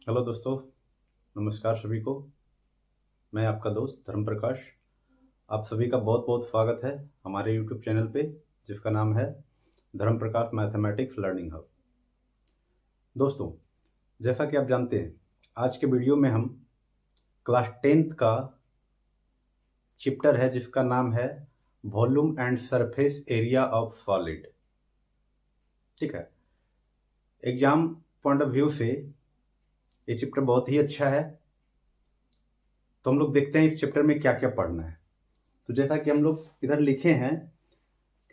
Hello दोस्तों, नमस्कार सभी को। मैं आपका दोस्त धर्म प्रकाश। आप सभी का बहुत बहुत स्वागत है हमारे यूट्यूब चैनल पे, जिसका नाम है धर्म प्रकाश मैथमेटिक्स लर्निंग हब। दोस्तों, जैसा कि आप जानते हैं, आज के वीडियो में हम क्लास 10th का चैप्टर है जिसका नाम है volume and surface area of solid. ठीक है। एग्जाम पॉइंट ऑफ व्यू से ये चैप्टर बहुत ही अच्छा है। तो हम लोग देखते हैं इस चैप्टर में क्या क्या पढ़ना है। तो जैसा कि हम लोग इधर लिखे हैं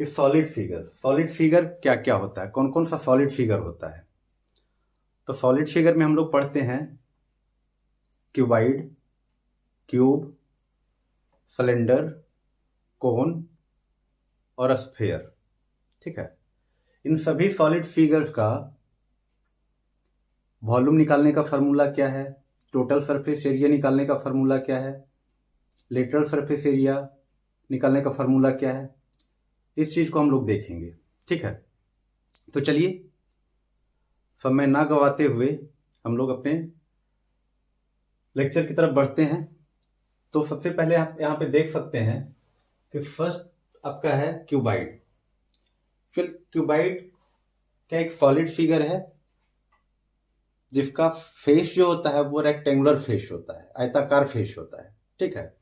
कि सॉलिड फिगर क्या क्या होता है, कौन कौन सा सॉलिड फिगर होता है। तो सॉलिड फिगर में हम लोग पढ़ते हैं क्यूबाइड, क्यूब, सिलेंडर, कोन और स्फीयर। ठीक है। इन सभी सॉलिड फिगर्स का वॉल्यूम निकालने का फार्मूला क्या है, टोटल सरफेस एरिया निकालने का फार्मूला क्या है, लेटरल सरफेस एरिया निकालने का फार्मूला क्या है, इस चीज को हम लोग देखेंगे। ठीक है। तो चलिए समय ना गवाते हुए हम लोग अपने लेक्चर की तरफ बढ़ते हैं। तो सबसे पहले आप यहाँ पे देख सकते हैं कि फर्स्ट आपका है क्यूबाइड। फिर क्यूबाइड क्या एक सॉलिड फिगर है जिसका फेस जो होता है वो रेक्टेंगुलर फेस होता है, आयताकार फेस होता है। ठीक है।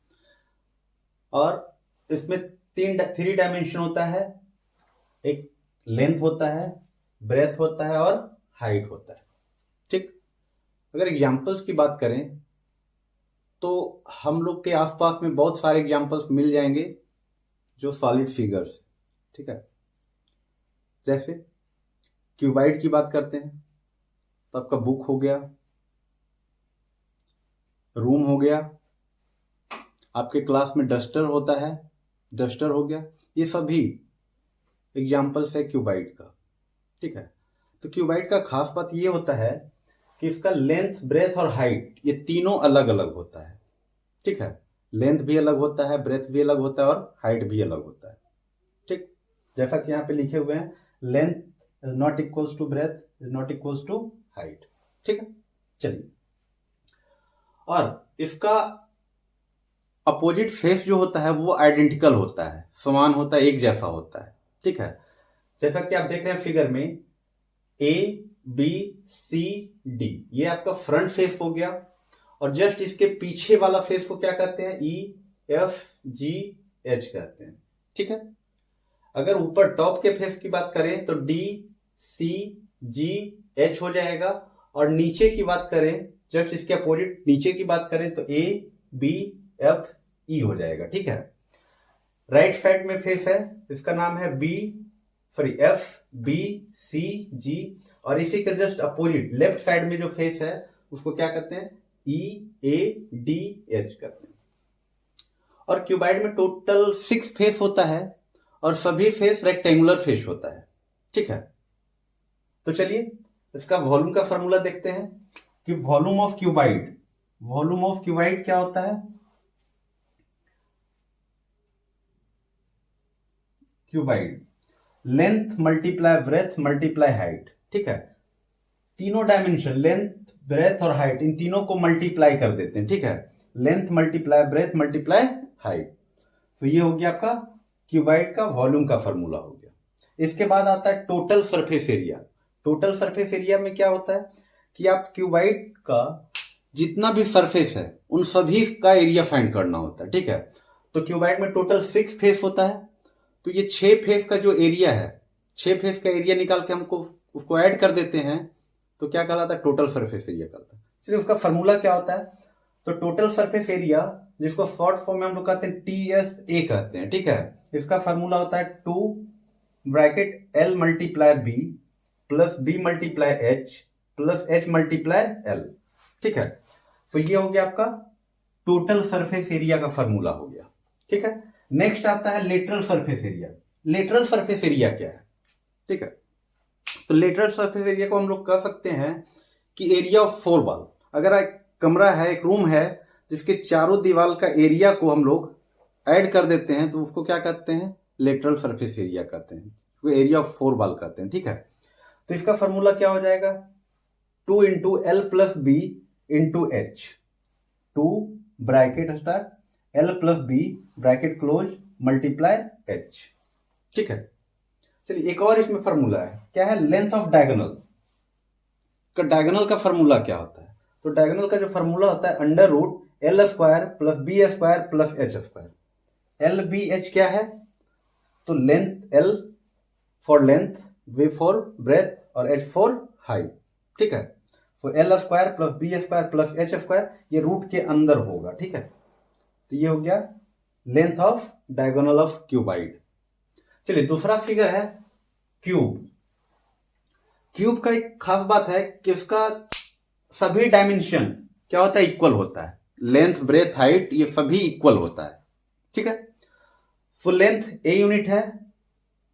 और इसमें थ्री डायमेंशन होता है। एक लेंथ होता है, ब्रेथ होता है और हाइट होता है। ठीक। अगर एग्जांपल्स की बात करें तो हम लोग के आसपास में बहुत सारे एग्जांपल्स मिल जाएंगे जो सॉलिड फिगर्स। ठीक है। जैसे क्यूबाइड की बात करते हैं तो आपका बुक हो गया, रूम हो गया, आपके क्लास में डस्टर होता है, डस्टर हो गया। ये सभी एग्जांपल्स है क्यूबाइड का। ठीक है। तो क्यूबाइड का खास बात ये होता है कि इसका लेंथ, ब्रेथ और हाइट ये तीनों अलग अलग होता है। ठीक है। लेंथ भी अलग होता है, ब्रेथ भी अलग होता है और हाइट भी अलग होता है। ठीक। जैसा कि यहाँ पे लिखे हुए हैं, length is not equals to breadth is not equals to height. ठीक है। चलिए, और इसका अपोजिट फेस जो होता है वो आइडेंटिकल होता है, समान होता है, एक जैसा होता है। ठीक है। जैसा कि आप देख रहे हैं फिगर में, ए बी सी डी ये आपका फ्रंट फेस हो गया, और जस्ट इसके पीछे वाला फेस को क्या कहते हैं, ई एफ जी एच कहते हैं। ठीक है। अगर ऊपर टॉप के फेस की बात करें तो डी सी जी एच हो जाएगा, और नीचे की बात करें, जस्ट इसके अपोजिट नीचे की बात करें तो ए बी एफ ई हो जाएगा। ठीक है। राइट साइड में फेस है, इसका नाम है एफ बी सी जी, और इसी के जस्ट अपोजिट लेफ्ट साइड में जो फेस है उसको क्या कहते हैं, ई ए डी एच कहते हैं। और क्यूबाइड में टोटल 6 फेस होता है और सभी फेस रेक्टेंगुलर फेस होता है। ठीक है। तो चलिए इसका वॉल्यूम का फॉर्मूला देखते हैं कि वॉल्यूम ऑफ क्यूबाइड क्या होता है। Cuboid length multiply breath multiply height. ठीक है। तीनों डायमेंशन लेंथ, ब्रेथ और हाइट, इन तीनों को मल्टीप्लाई कर देते हैं। ठीक है। Length multiply breath multiply height. तो ये हो गया आपका क्यूबाइड का वॉल्यूम का फॉर्मूला हो गया। इसके बाद आता है total surface area. Total surface area में क्या होता है कि आप क्यूबाइड का जितना भी सरफेस है उन सभी का एरिया फाइंड करना होता है। ठीक है। तो क्यूबाइड में टोटल 6 फेस होता है, तो ये 6 फेस का जो एरिया है, 6 फेस का एरिया निकाल के हमको उसको ऐड कर देते हैं तो क्या कहलाता है, टोटल सरफेस एरिया कहलाता है। चलिए उसका फॉर्मूला क्या होता है। तो टोटल सरफेस एरिया, जिसको शॉर्ट फॉर्म में हम लोग कहते हैं TSA कहते हैं। ठीक है। इसका फॉर्मूला होता है 2 bracket L multiply B plus B multiply H plus H multiply L. ठीक है। तो ये हो गया आपका टोटल सरफेस एरिया का फॉर्मूला हो गया। ठीक है। नेक्स्ट आता है lateral surface area. Lateral surface area क्या है। ठीक है। तो लेटरल सरफेस एरिया को हम लोग कह सकते हैं कि एरिया ऑफ 4 वॉल। अगर एक कमरा है, एक रूम है, जिसके चारों दीवार का एरिया को हम लोग ऐड कर देते हैं तो उसको क्या कहते हैं, लेटरल सरफेस एरिया कहते हैं, वो एरिया ऑफ 4 वॉल कहते हैं। ठीक है। तो इसका फॉर्मूला क्या हो जाएगा, 2 into L plus B into H, 2 bracket start L plus B bracket close multiply H. ठीक है, चलिए एक और इसमें फॉर्मूला है, क्या है, लेंथ ऑफ डायगोनल का। डायगोनल का फॉर्मूला क्या होता है, तो डायगोनल का जो फॉर्मूला होता है under root L square plus B square plus H square. L B H क्या है, तो length L for length, V for breadth और एच फॉर हाइट। ठीक है, तो L square plus B square plus H square ये root के अंदर होगा। ठीक है, तो ये हो गया length of diagonal of cuboid. चलिए दूसरा फिगर है क्यूब। क्यूब का एक खास बात है कि उसका सभी डायमेंशन क्या होता है, इक्वल होता है। लेंथ ब्रेथ हाइट ये सभी इक्वल होता है। ठीक है, फुल लेंथ ए यूनिट है,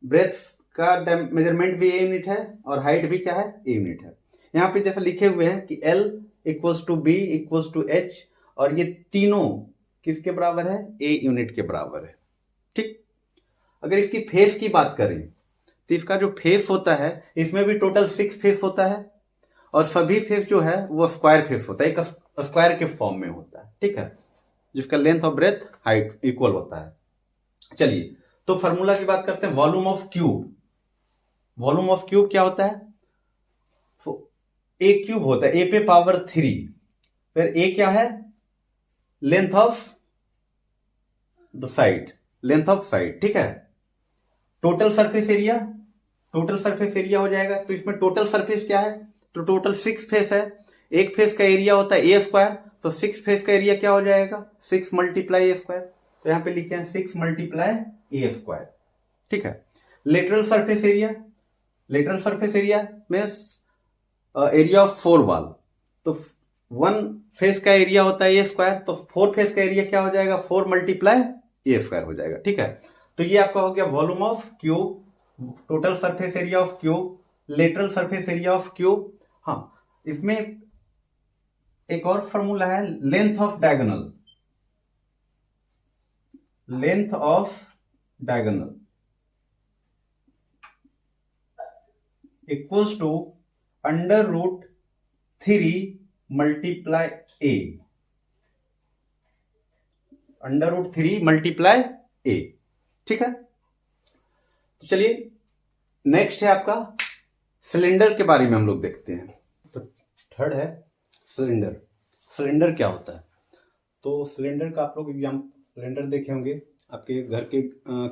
ब्रेथ का मेजरमेंट भी ए यूनिट है और हाइट भी क्या है, ए यूनिट है। यहां पे जैसे लिखे हुए हैं कि L equals to B equals to H, और ये तीनों किसके बराबर है, ए यूनिट के बराबर है। ठीक, अगर इसकी फेस की बात करें तो इसका जो फेस होता है इसमें भी टोटल 6 फेस होता है, और सभी फेस जो है वो स्क्वायर फेस होता है, एक स्क्वायर के फॉर्म में होता है। ठीक है, जिसका लेंथ और ब्रेथ हाइट इक्वल होता है। चलिए तो फार्मूला की बात करते हैं, volume of cube. Volume of cube क्या होता है, तो ए क्यूब होता है, ए पे पावर 3, फिर ए क्या है, length of the side, length of side. ठीक है, total surface area, total surface area हो जाएगा, तो इसमें टोटल सरफेस क्या है, तो टोटल 6 फेस है, एक फेस का एरिया होता है ए स्क्वायर, तो 6 फेस का एरिया क्या हो जाएगा, 6 मल्टीप्लाई ए स्क्वायर। तो यहां पे लिखे हैं 6 मल्टीप्लाई ए स्क्वायर। ठीक है, lateral surface area, lateral surface area means area of 4 wall, तो 1 फेस का एरिया होता है ए स्क्वायर, तो 4 फेस का एरिया क्या हो जाएगा, 4 मल्टीप्लाई ए स्क्वायर हो जाएगा। ठीक है, तो ये आपका हो गया volume of cube, total surface area of cube, lateral surface area of cube. हाँ, इसमें एक और फॉर्मूला है, length of diagonal, length of diagonal equals to under root 3 multiply A, under root 3 multiply A. ठीक है, तो चलिए नेक्स्ट है आपका सिलेंडर के बारे में हम लोग देखते हैं। तो थर्ड है सिलेंडर। सिलेंडर क्या होता है, तो सिलेंडर का आप लोग एग्जाम सिलेंडर देखे होंगे, आपके घर के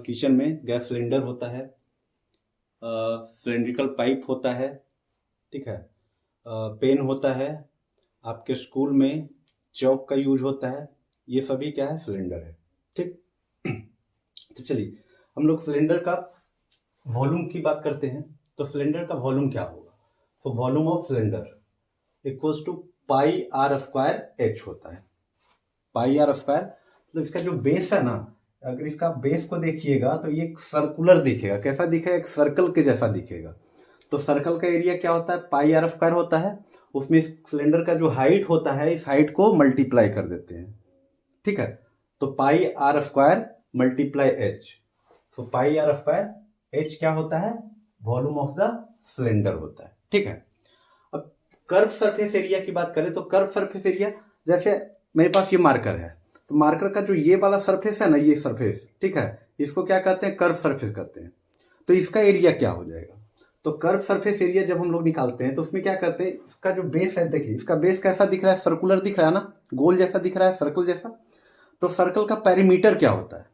किचन में गैस सिलेंडर होता है, सिलेंड्रिकल पाइप होता है। ठीक है, पेन होता है, आपके स्कूल में चौक का यूज होता है, ये सभी क्या है, सिलेंडर है। ठीक, तो चलिए हम लोग सिलेंडर का वॉल्यूम की बात करते हैं। तो सिलेंडर का वॉल्यूम क्या होगा, तो volume of cylinder equals to pi are square H होता है। पाई आर स्क्वायर, तो इसका जो बेस है ना, अगर इसका बेस को देखिएगा तो ये सर्कुलर दिखेगा, कैसा दिखेगा, एक सर्कल के जैसा दिखेगा। तो सर्कल का एरिया क्या होता है, पाई आर स्क्वायर होता है, उसमें सिलेंडर का जो हाइट होता है इस हाइट को मल्टीप्लाई कर देते हैं। ठीक है, तो pi are square multiply H, तो पाई आर स्क्वायर एच क्या होता है, वॉल्यूम ऑफ द सिलेंडर होता है। ठीक है, अब कर्व सरफेस एरिया की बात करें तो कर्व सरफेस एरिया, जैसे मेरे पास ये मार्कर है, तो मार्कर का जो ये वाला सरफेस है ना, ये सरफेस, ठीक है, इसको क्या कहते हैं, कर्व सरफेस कहते हैं। तो इसका एरिया क्या हो जाएगा, तो कर्व सरफेस एरिया जब हम लोग निकालते हैं तो उसमें क्या करते हैं, इसका जो बेस है, देखिए इसका बेस कैसा दिख रहा है, सर्कुलर दिख रहा है ना, गोल जैसा दिख रहा है, सर्कल जैसा। तो सर्कल का पेरीमीटर क्या होता है,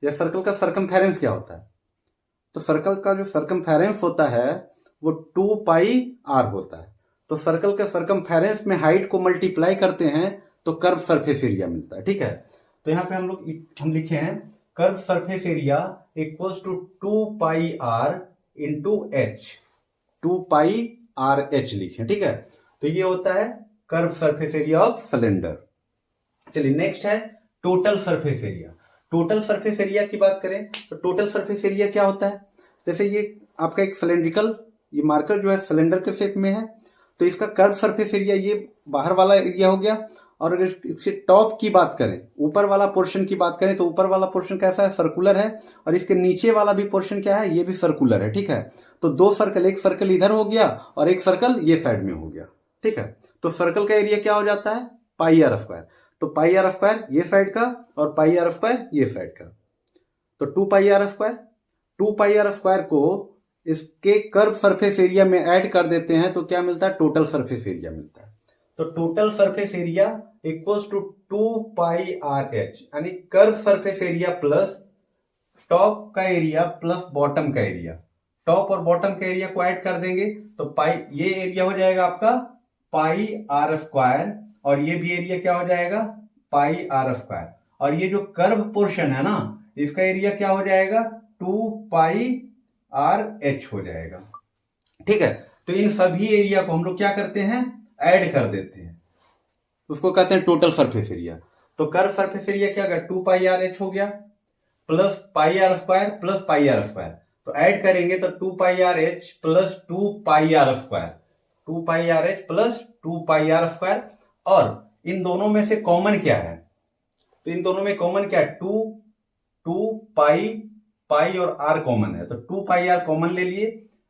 या सर्कल का सर्कमफेरेंस क्या होता है, तो सर्कल का जो सर्कमफेरेंस होता है वो 2 पाई आर होता है। तो सर्कल के सर्कमफेरेंस में हाइट को मल्टीप्लाई करते हैं तो कर्व सरफेस एरिया मिलता है। ठीक है, तो यहाँ पे हम लिखे हैं curve surface area equals to 2 pi R into H, 2 pi are H लिखे। ठीक है, तो ये होता है curve surface area of cylinder. चलिए नेक्स्ट है total surface area. Total surface area की बात करें तो टोटल सरफेस एरिया क्या होता है, जैसे ये आपका एक सिलेंड्रिकल, ये मार्कर जो है सिलेंडर के शेप में है, तो इसका कर्व सरफेस एरिया ये बाहर वाला एरिया हो गया। और अगर इसके टॉप की बात करें, ऊपर वाला पोर्शन की बात करें, तो ऊपर वाला पोर्शन कैसा है, सर्कुलर है, और इसके नीचे वाला भी पोर्शन क्या है, ये भी सर्कुलर है। ठीक है, तो 2 सर्कल, एक सर्कल इधर हो गया और एक सर्कल ये साइड में हो गया। ठीक है। तो सर्कल का एरिया क्या हो जाता है, पाई आर स्क्वायर। तो पाई आर स्क्वायर ये साइड का और पाई आर स्क्वायर ये साइड का, तो 2 pi are square. 2 pi are square को इसके कर्व सरफेस एरिया में ऐड कर देते हैं तो क्या मिलता है, टोटल सरफेस एरिया मिलता है। तो total surface area equals to 2 pi are h, यानी curve surface area plus top का एरिया प्लस बॉटम का एरिया। टॉप और बॉटम का एरिया को ऐड कर देंगे तो पाई, ये एरिया हो जाएगा आपका पाई आर स्क्वायर, और ये भी एरिया क्या हो जाएगा, पाई आर स्क्वायर। और ये जो कर्व पोर्शन है ना, इसका एरिया क्या हो जाएगा, 2 पाई आर एच हो जाएगा। ठीक है। तो इन सभी एरिया को हम लोग क्या करते हैं, ऐड कर देते हैं, उसको कहते हैं टोटल सरफेस एरिया। तो कर्व सरफेस एरिया क्या होगा, 2 पाई आर एच हो गया plus pi are square plus pi are square. तो ऐड करेंगे तो 2 pi R H plus 2 pi are square, 2 pi R H plus 2 pi are square. और इन दोनों में से कॉमन क्या है, तो इन दोनों में कॉमन क्या है, 2 पाई, पाई और आर कॉमन है, तो 2 पाई आर कॉमन ले लिए,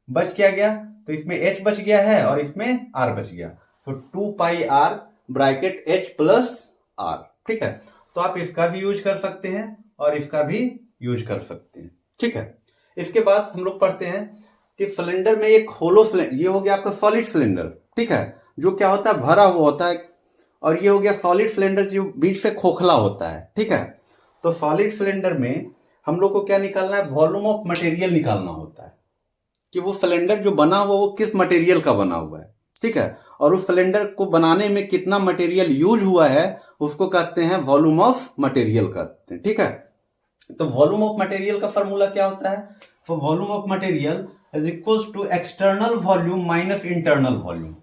बच क्या गया, तो इसमें h बच गया है और इसमें r बच गया। तो 2 pi r bracket h plus r। ठीक है। तो आप इसका भी यूज कर सकते हैं और इसका भी यूज कर सकते हैं। ठीक है। इसके बाद हम लोग पढ़ते हैं कि सिलेंडर में एक होलो सिलेंडर, ये हो गया आपका सॉलिड सिलेंडर, ठीक है, जो क्या होता है, भरा हुआ होता है। और ये हो गया सॉलिड सिलेंडर जो बीच से खोखला होता है। ठीक है। तो सॉलिड सिलेंडर में हम लोग को क्या निकालना है, वॉल्यूम ऑफ मटेरियल निकालना होता है कि वो सिलेंडर जो बना हुआ वो किस मटेरियल का बना हुआ है। ठीक है। और उस सिलेंडर को बनाने में कितना मटेरियल यूज हुआ है उसको कहते हैं वॉल्यूम ऑफ मटेरियल कहते हैं। ठीक है। तो वॉल्यूम ऑफ मटेरियल का फॉर्मूला क्या होता है, for volume of material is equals to external volume minus internal volume.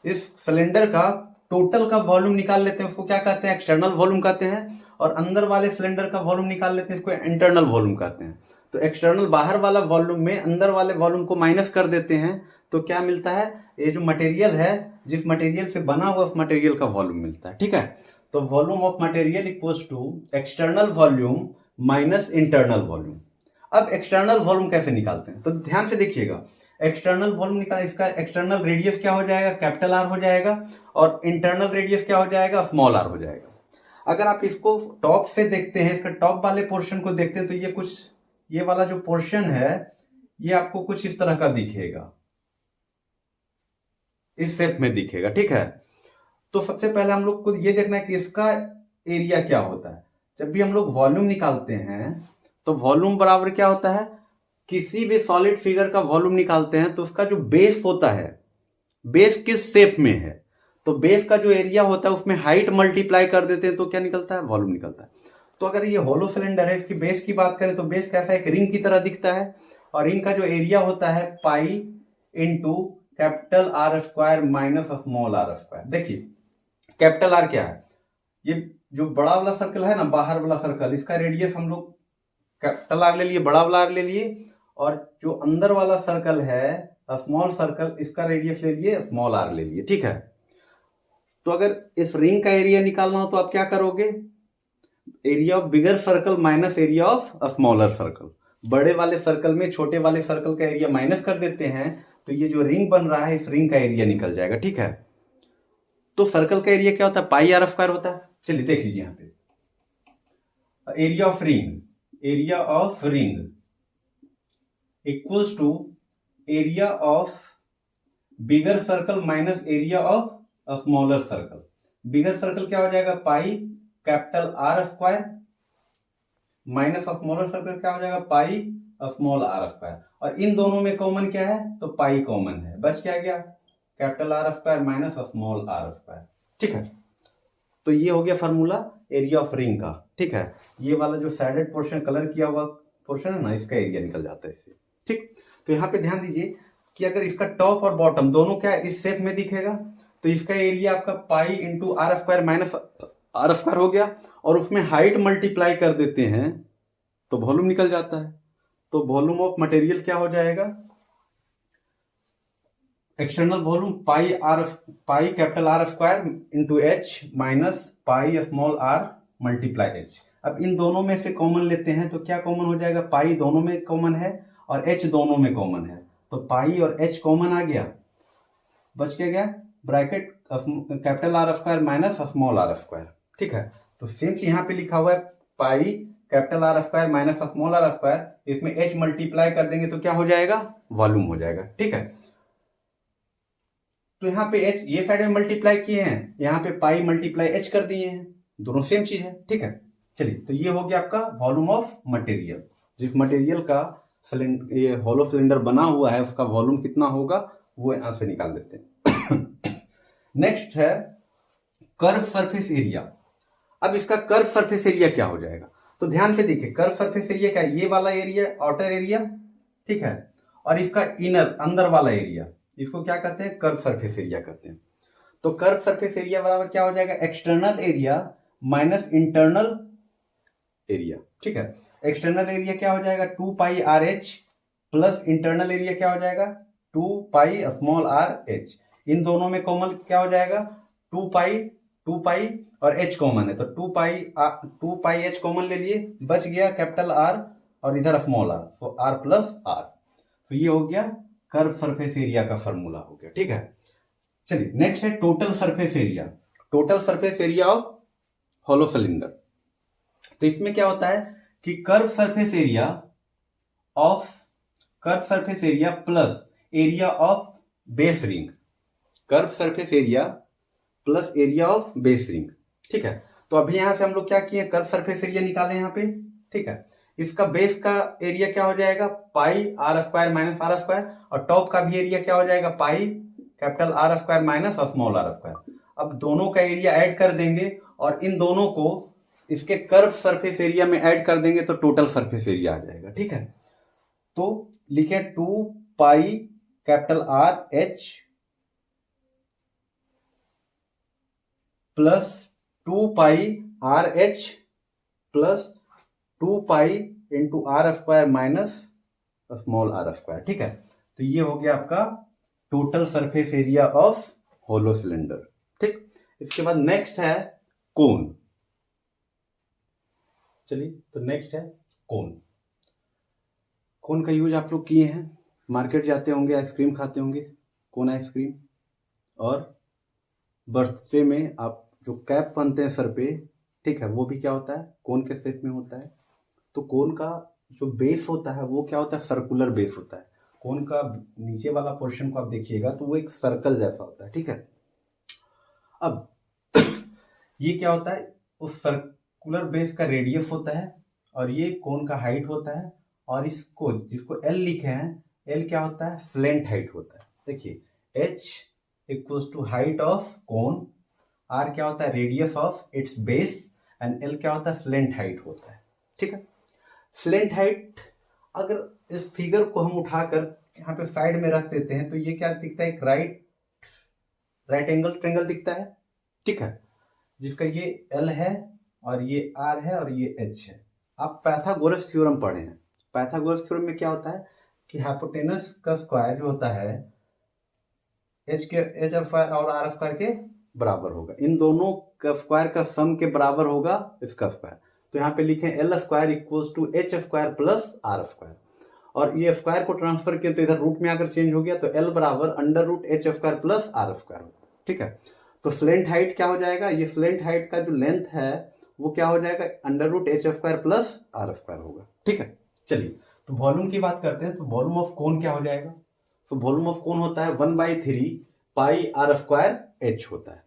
इस सिलेंडर का टोटल का वॉल्यूम निकाल लेते हैं, उसको क्या कहते हैं, एक्सटर्नल वॉल्यूम कहते हैं। और अंदर वाले सिलेंडर का वॉल्यूम निकाल लेते हैं, इसको इंटरनल वॉल्यूम कहते हैं। तो एक्सटर्नल बाहर वाला वॉल्यूम में अंदर वाले वॉल्यूम को माइनस कर देते हैं तो क्या मिलता है, ये जो मटेरियल है, जिस मटेरियल से बना हुआ उस मटेरियल का वॉल्यूम मिलता है। ठीक है। तो volume of material equals to external volume minus internal volume. अब एक्सटर्नल वॉल्यूम कैसे निकालते हैं, तो ध्यान से देखिएगा। एक्सटर्नल वॉल्यूम निकाल, इसका एक्सटर्नल रेडियस क्या हो जाएगा, कैपिटल आर हो जाएगा, और इंटरनल रेडियस क्या हो जाएगा, स्मॉल आर हो जाएगा। अगर आप इसको टॉप से देखते हैं, इसका टॉप वाले पोर्शन को देखते हैं तो ये कुछ, ये वाला जो पोर्शन है ये आपको कुछ इस तरह का दिखेगा, इस शेप में दिखेगा। ठीक है। तो सबसे पहले हम लोग को ये देखना है कि इसका एरिया क्या होता है। जब भी हम लोग वॉल्यूम निकालते हैं तो वॉल्यूम बराबर क्या होता है, किसी भी सॉलिड फिगर का वॉल्यूम निकालते हैं तो उसका जो बेस होता है, बेस किस शेप में है, तो बेस का जो एरिया होता है उसमें हाइट मल्टीप्लाई कर देते हैं तो क्या निकलता है, वॉल्यूम निकलता है। तो अगर ये होलो सिलेंडर है, इसकी बेस की बात करें तो बेस कैसा है, एक रिंग की तरह दिखता है। और रिंग का जो एरिया होता है pi into capital are square minus small are square. देखिए कैपिटल आर क्या है, ये जो बड़ा वाला सर्कल है ना, बाहर वाला सर्कल, इसका रेडियस हम लोग कैपिटल आर ले लिए, बड़ा वाला आर ले लिए। और जो अंदर वाला सर्कल है स्मॉल सर्कल, इसका रेडियस ले लिए, स्मॉल आर ले लिए। ठीक है। तो अगर इस रिंग का एरिया निकालना हो तो आप क्या करोगे, area of bigger circle minus area of smaller circle. बड़े वाले सर्कल में छोटे वाले सर्कल का एरिया माइनस कर देते हैं तो ये जो रिंग बन रहा है इस रिंग का एरिया निकल जाएगा। ठीक है। तो सर्कल का एरिया क्या होता है, पाई आर स्क्वायर होता है। चलिए देख लीजिए यहाँ पे, area of ring, area of ring equals to area of bigger circle minus area of smaller circle. Bigger circle क्या हो जाएगा, pi capital are square minus smaller circle क्या हो जाएगा, पाई स्मॉल आर स्क्वायर। और इन दोनों में कॉमन क्या है, तो पाई कॉमन है, बच क्या गया, capital are square minus small are square. ठीक है। तो ये हो गया फार्मूला एरिया ऑफ रिंग का। ठीक है। ये वाला जो सैडेड पोर्शन, कलर किया हुआ पोर्शन है ना, इसका एरिया निकल जाता है इससे। ठीक। तो यहाँ पे ध्यान दीजिए कि अगर इसका टॉप और बॉटम दोनों क्या इस शेप में दिखेगा तो इसका एरिया आपका pi into R square minus are square हो गया, और उसमें हाइट मल्टीप्लाई कर देते हैं तो वॉल्यूम निकल जाता है। तो वॉल्यूम ऑफ मटेरियल क्या हो जाएगा, external volume pi capital are square into H minus pi small R multiply H. अब इन दोनों में से कॉमन लेते हैं तो क्या कॉमन हो जाएगा, पाई दोनों में कॉमन है और एच दोनों में कॉमन है, तो पाई और एच कॉमन आ गया, बच क्या गया, bracket capital are square minus small are square, ठीक है। तो सेम चीज यहाँ पे लिखा हुआ है pi capital are square minus small are square, इसमें एच मल्टीप्लाई कर देंगे तो क्या हो जाएगा, वॉल्यूम हो जाएगा, ठीक है। तो यहाँ पे एच ये साइड में मल्टीप्लाई किए हैं, यहाँ पे पाई मल्टीप्लाई एच कर दिए हैं, दोनों सेम चीज है, ठीक है। चलिए, तो ये हो गया आपका वॉल्यूम ऑफ मटेरियल। जिस मटेरियल का ये हॉलो सिलेंडर बना हुआ है उसका वॉल्यूम कितना होगा वो यहां से निकाल देते हैं। नेक्स्ट है कर्व सरफेस एरिया। अब इसका कर्व सरफेस एरिया क्या हो जाएगा, तो ध्यान से देखिए, कर्व सरफेस एरिया क्या है, ये वाला एरिया आउटर एरिया, ठीक है, और इसका इनर अंदर वाला एरिया, इसको क्या कहते हैं, कर्व सरफेस एरिया कहते हैं। तो कर्व सरफेस एरिया बराबर क्या हो जाएगा, external area minus internal area, ठीक है। एक्सटर्नल एरिया क्या हो जाएगा 2 pi R H plus internal area क्या हो जाएगा 2 पाई स्मॉल आर एच। इन दोनों में कॉमन क्या हो जाएगा 2 पाई और एच कॉमन है, तो 2 पाई एच कॉमन ले लिए, बच गया कैपिटल आर और इधर स्मॉल आर, तो आर प्लस आर। तो ये हो गया कर्व सरफेस एरिया का फॉर्मूला हो गया, ठीक है। चलिए, नेक्स्ट है total surface area. Total surface area of hollow cylinder. तो इसमें क्या होता है कि curve surface area plus area of base ring, curve surface area plus area of base ring, ठीक है। तो अभी यहां से हम लोग क्या किए, कर्व सरफेस एरिया निकाले यहां पे, ठीक है। इसका बेस का एरिया क्या हो जाएगा pi are square minus are square, और टॉप का भी एरिया क्या हो जाएगा pi capital are square minus small are square. अब दोनों का एरिया ऐड कर देंगे और इन दोनों को इसके कर्व सरफेस एरिया में ऐड कर देंगे तो टोटल सरफेस एरिया आ जाएगा, ठीक है। तो लिखे 2 pi capital R H plus 2 pi R H plus 2 pi into R square minus small are square, ठीक है। तो ये हो गया आपका total surface area of hollow cylinder, ठीक। इसके बाद नेक्स्ट है कोन। चलिए, तो नेक्स्ट है कोन। कोन का यूज आप लोग किए हैं, मार्केट जाते होंगे, आइसक्रीम खाते होंगे, कोन आइसक्रीम, और बर्थडे में आप जो कैप पहनते हैं सर पे, ठीक है, वो भी क्या होता है कोन के शेप में होता है। तो कोन का जो बेस होता है वो क्या होता है, सर्कुलर बेस होता है। कोन का नीचे वाला पोर्शन को आप देखिएगा तो वो एक सर्कल जैसा होता है, ठीक है। अब ये क्या होता है, उस सर्कुलर बेस का रेडियस होता है और ये कोन का हाइट होता है, और इसको जिसको एल लिखे हैं, एल क्या होता है स्लेंट हाइट होता है। देखिए, H equals to height of cone, R क्या होता है radius of its base, and L क्या होता है स्लेंट हाइट होता है, ठीक है। स्लेंट हाइट, अगर इस फिगर को हम उठाकर यहाँ पे साइड में रख देते हैं तो ये क्या दिखता है, एक राइट एंगल ट्रायंगल दिखता है, ठीक है, जिसका ये एल है और ये आर है और ये एच है। आप पाइथागोरस थ्योरम पढ़े हैं, पाइथागोरस थ्योरम में क्या होता है कि हाइपोटेनस का स्क्वायर जो होता है एच स्क्वायर और आर स्क्वायर के बराबर होगा, इन दोनों का स्क्वायर का सम के बराबर होगा इसका स्क्वायर। तो यहाँ पे लिखें L square equals to H square plus are square, और ये स्क्वायर को ट्रांसफर किया तो इधर रूट में आकर चेंज हो गया, तो एल बराबर under root H square plus are square होता है, ठीक है। तो स्लेंट हाइट क्या हो जाएगा, ये स्लेंट हाइट का जो लेंथ है वो क्या हो जाएगा under root H square plus are square होगा, ठीक है। चलिए, तो वॉल्यूम की बात करते हैं, तो वॉल्यूम ऑफ कोन क्या हो जाएगा, तो वॉल्यूम ऑफ कोन होता है 1/3 पाई आर स्क्वायर एच होता है।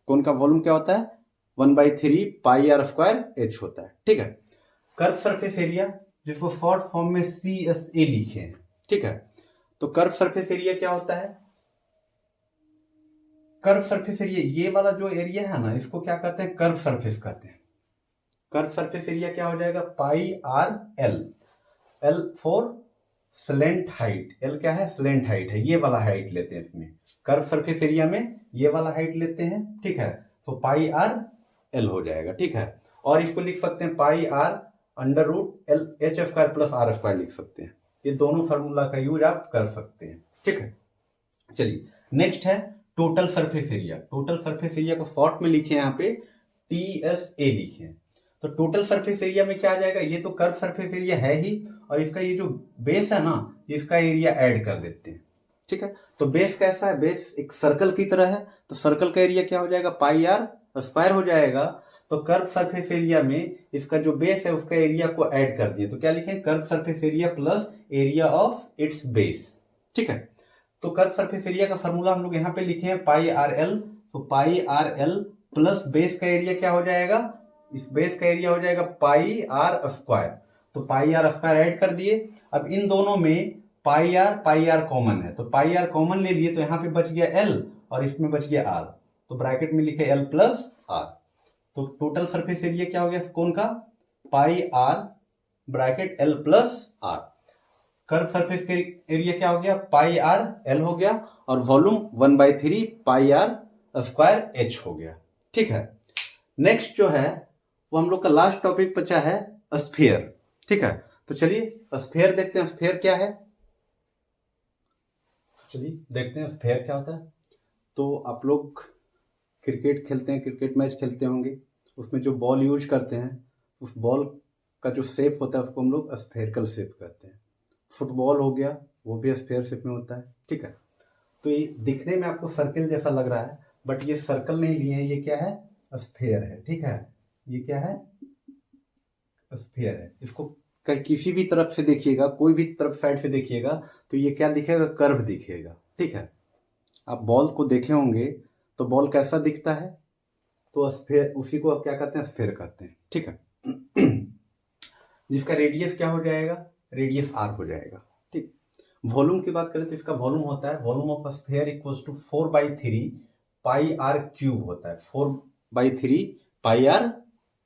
कोन का वॉल्यूम क्या होता है 1/3 पाई आर स्क्वायर एच होता है, ठीक है। कर्व सरफेस एरिया, जिसको शॉर्ट फॉर्म में CSA लिखे हैं, ठीक है। तो कर्व सरफेस एरिया क्या होता है, कर्व सरफेस एरिया ये वाला जो एरिया है ना, इसको क्या कहते हैं कर्व सरफेस कहते हैं। कर्व सरफेस एरिया क्या हो जाएगा pi r l, l for slant height, l क्या है स्लेंट हाइट है, ये वाला हाइट लेते हैं इसमें, कर्व सरफेस एरिया में ये वाला हाइट लेते हैं, ठीक है। तो पाई आर एल हो जाएगा, ठीक है। और इसको लिख सकते हैं pi r under root l h square plus are square लिख सकते हैं। ये दोनों फार्मूला का यूज आप कर सकते हैं, ठीक है। चलिए, नेक्स्ट है total surface area. Total surface area को शॉर्ट में लिखे यहाँ पे TSA लिखे हैं। तो टोटल सरफेस एरिया में क्या आ जाएगा, ये तो कर्व सरफेस एरिया है ही, और इसका ये जो बेस है ना इसका एरिया ऐड कर देते हैं। ठीक है। तो बेस कैसा है, बेस एक सर्कल की तरह है, तो सर्कल का एरिया क्या हो जाएगा, पाई आर स्क्वायर हो जाएगा। तो कर्व सरफेस एरिया में इसका जो बेस है उसका एरिया को ऐड कर दिए, तो क्या लिखें, curve surface area plus area of its base. ठीक है। तो कर्व सरफेस एरिया का फॉर्मूला हम लोग यहाँ पे लिखे हैं पाई आर एल। तो pi r L plus base का एरिया क्या हो जाएगा, इस बेस का एरिया हो जाएगा पाई आर स्क्वायर। तो पाई आर स्क्वायर ऐड कर दिए। अब इन दोनों में पाई आर कॉमन है, तो पाई आर कॉमन ले लिए, तो यहाँ पे बच गया एल और इसमें बच गया आर। तो ब्रैकेट में लिखे एल प्लस आर। तो टोटल सरफेस एरिया क्या हो गया कौन का, pi r bracket l plus r. Curve surface area क्या हो गया, पाई आर एल हो गया, और volume 1/3 pi are square h हो गया। ठीक है। नेक्स्ट जो है वो हम लोग का लास्ट टॉपिक बचा है स्फीयर। ठीक है। तो चलिए स्फीयर देखते हैं, स्फीयर क्या है। चलिए देखते हैं स्फीयर क्या होता है। तो आप लोग क्रिकेट खेलते हैं, क्रिकेट मैच खेलते होंगे, उसमें जो बॉल यूज करते हैं उस बॉल का जो शेप होता है उसको हम लोग स्फेरिकल शेप कहते हैं। फुटबॉल हो गया वो भी स्फीयर शेप में होता है। ठीक है। तो ये दिखने में आपको सर्कल जैसा लग रहा है, बट ये सर्कल नहीं लिए हैं, ये क्या है, स्फीयर है। ठीक है। ये क्या है, स्फीयर है। इसको किसी भी तरफ से देखिएगा, कोई भी तरफ साइड से देखिएगा तो ये क्या दिखेगा, कर्व दिखेगा। ठीक है। आप बॉल को देखे होंगे तो बॉल कैसा दिखता है, तो स्फीयर, उसी को क्या कहते हैं, स्फीयर कहते हैं। ठीक है। जिसका रेडियस क्या हो जाएगा, रेडियस आर हो जाएगा। ठीक। वॉल्यूम की बात करें तो इसका वॉल्यूम होता है, volume of sphere equals to 4/3 pi R cube होता है। 4/3 पाई आर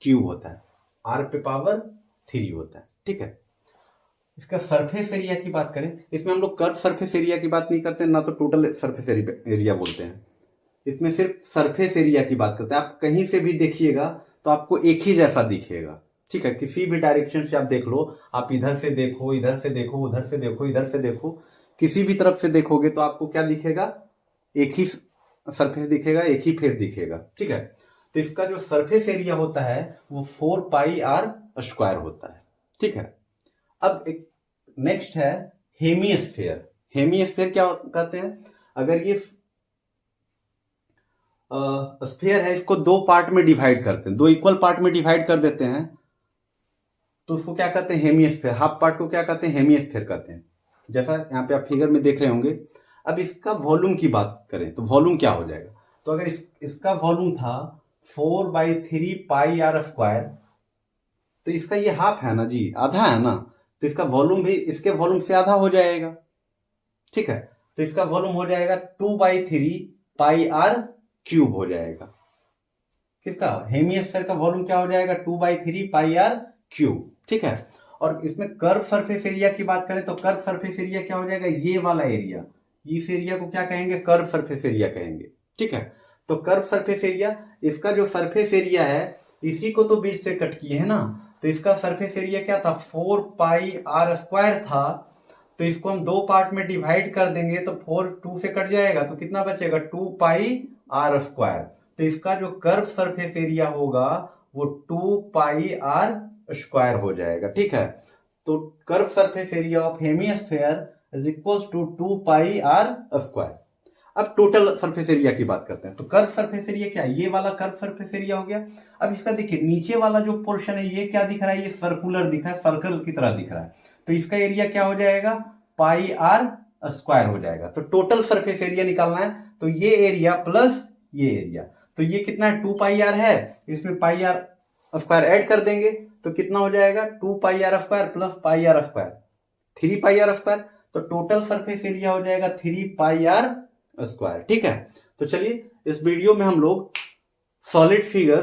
क्यूब होता है, आर पे पावर 3 होता है। ठीक है। इसका सरफेस एरिया की बात करें, इसमें हम लोग कर्व सरफेस एरिया की बात नहीं करते, ना तो टोटल सरफेस एरिया बोलते हैं, इसमें सिर्फ सरफेस एरिया की बात करते हैं। आप कहीं से भी देखिएगा तो आपको एक ही जैसा दिखेगा। ठीक है। किसी भी डायरेक्शन से आप देख लो, आप इधर से देखो, इधर से देखो, उधर से देखो, इधर से देखो, किसी भी तरफ से देखोगे तो आपको क्या दिखेगा, एक ही सरफेस दिखेगा, एक ही फेस दिखेगा। ठीक है। तो इसका जो सरफेस एरिया होता है वो 4 पाई आर स्क्वायर होता है। ठीक है। अब एक नेक्स्ट है हेमिस्फीयर। हेमिस्फीयर क्या कहते हैं, अगर ये स्फीयर है, इसको दो पार्ट में डिवाइड करते हैं, दो इक्वल पार्ट में डिवाइड कर देते हैं, तो उसको क्या कहते हैं, हेमिस्फीयर। हाफ पार्ट को क्या कहते हैं, हेमिस्फीयर कहते हैं, जैसा यहाँ पे आप फिगर में देख रहे होंगे। अब इसका वॉल्यूम की बात करें तो वॉल्यूम क्या हो जाएगा, तो अगर इसका वॉल्यूम था 4/3 पाई आर स्क्वायर, तो इसका ये हाफ है ना जी, आधा है ना, तो इसका वॉल्यूम भी इसके वॉल्यूम से आधा हो जाएगा। ठीक है। तो इसका वॉल्यूम हो जाएगा 2/3 पाई आर क्यूब हो जाएगा। किसका, हेमिस्फीयर का वॉल्यूम क्या हो जाएगा, 2/3 पाई आर क्यूब। ठीक है। और इसमें कर्व सरफेस एरिया की बात करें तो कर्व सरफेस एरिया क्या हो जाएगा, ये वाला एरिया, इस एरिया को क्या कहेंगे, कर्व सरफेस एरिया कहेंगे। ठीक है। तो कर्व सरफेस एरिया, इसका जो सरफेस एरिया है इसी को तो बीच से कट किए है ना, तो इसका सरफेस एरिया क्या था, 4 पाई आर स्क्वायर था। तो इसको हम दो पार्ट में डिवाइड कर देंगे तो 4 2 से कट जाएगा, तो कितना बचेगा, 2 पाई आर स्क्वायर। तो इसका जो कर्व सरफेस एरिया होगा वो 2 पाई आर स्क्वायर हो जाएगा। ठीक है। तो curve surface area of hemisphere is equals to 2 pi are square. अब टोटल सरफेस एरिया की बात करते हैं, तो कर्व सरफेस एरिया क्या है, ये वाला कर्व सरफेस एरिया हो गया। अब इसका देखिए नीचे वाला जो पोर्शन है ये क्या दिख रहा है, ये सर्कुलर दिख रहा है, सर्कल की तरह दिख रहा है, तो इसका एरिया क्या हो जाएगा, पाई आर स्क्वायर हो जाएगा। तो टोटल सरफेस एरिया निकालना है, तो ये एरिया प्लस ये एरिया, तो ये कितना है, 2 पाई आर है, इसमें पाई आर स्क्वायर ऐड कर देंगे तो कितना हो जाएगा, 2 pi are square plus pi are square, 3 pi are square. तो टोटल सरफेस एरिया हो जाएगा 3 पाई आर स्क्वायर। ठीक है। तो चलिए इस वीडियो में हम लोग solid figure,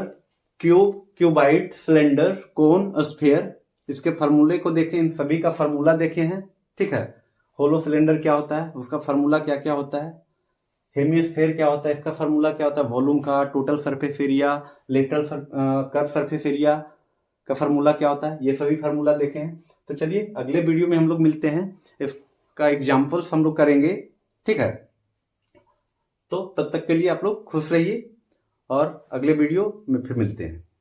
cube, cuboid, cylinder, cone, sphere, इसके फार्मूले को देखें, इन सभी का फार्मूला देखे हैं। ठीक है। होलो सिलेंडर क्या होता है, उसका फार्मूला क्या क्या होता है, हेमिस्फीयर क्या होता है, इसका फार्मूला क्या होता है, वॉल्यूम का, total surface area, lateral curve surface area का फार्मूला क्या होता है, ये सभी फार्मूला देखे हैं। तो चलिए अगले वीडियो में हम लोग मिलते हैं, इसका एग्जाम्पल्स हम लोग करेंगे। ठीक है। तो तब तक के लिए आप लोग खुश रहिए और अगले वीडियो में फिर मिलते हैं।